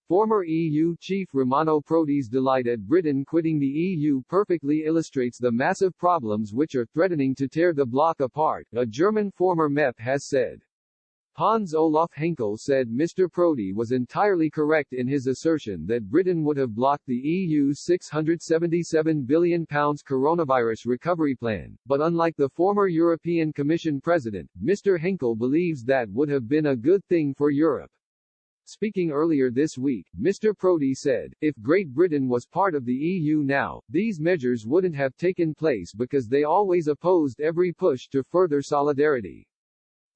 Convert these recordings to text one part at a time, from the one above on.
Former EU chief Romano Prodi's delight at Britain quitting the EU perfectly illustrates the massive problems which are threatening to tear the bloc apart, a German former MEP has said. Hans-Olaf Henkel said Mr. Prodi was entirely correct in his assertion that Britain would have blocked the EU's £677 billion coronavirus recovery plan, but unlike the former European Commission president, Mr. Henkel believes that would have been a good thing for Europe. Speaking earlier this week, Mr. Prodi said, if Great Britain was part of the EU now, these measures wouldn't have taken place because they always opposed every push to further solidarity.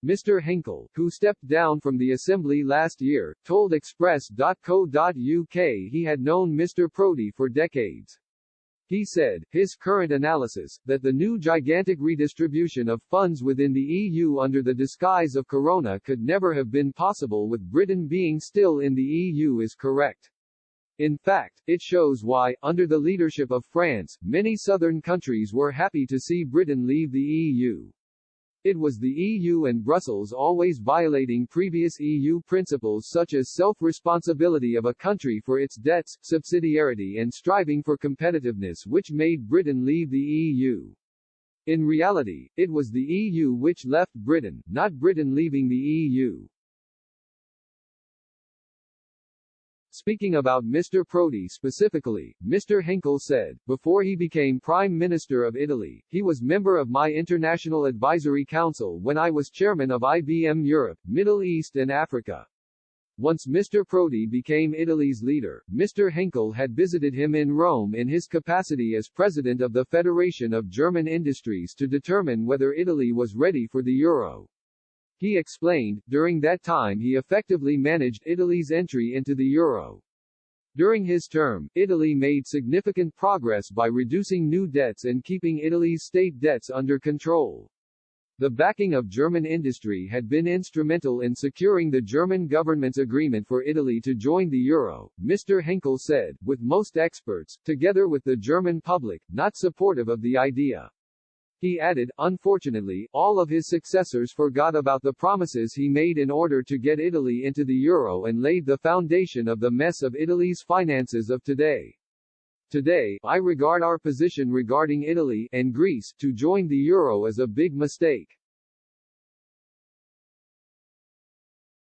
Mr. Henkel, who stepped down from the Assembly last year, told Express.co.uk he had known Mr. Prodi for decades. He said, his current analysis, that the new gigantic redistribution of funds within the EU under the disguise of Corona could never have been possible with Britain being still in the EU is correct. In fact, it shows why, under the leadership of France, many southern countries were happy to see Britain leave the EU. It was the EU and Brussels always violating previous EU principles such as self-responsibility of a country for its debts, subsidiarity and striving for competitiveness which made Britain leave the EU. In reality, it was the EU which left Britain, not Britain leaving the EU. Speaking about Mr. Prodi specifically, Mr. Henkel said, before he became Prime Minister of Italy, he was member of my International Advisory Council when I was chairman of IBM Europe, Middle East and Africa. Once Mr. Prodi became Italy's leader, Mr. Henkel had visited him in Rome in his capacity as president of the Federation of German Industries to determine whether Italy was ready for the euro. He explained, during that time he effectively managed Italy's entry into the euro. During his term, Italy made significant progress by reducing new debts and keeping Italy's state debts under control. The backing of German industry had been instrumental in securing the German government's agreement for Italy to join the euro, Mr. Henkel said, with most experts, together with the German public, not supportive of the idea. He added, unfortunately, all of his successors forgot about the promises he made in order to get Italy into the euro and laid the foundation of the mess of Italy's finances of today. Today, I regard our position regarding Italy and Greece to join the euro as a big mistake.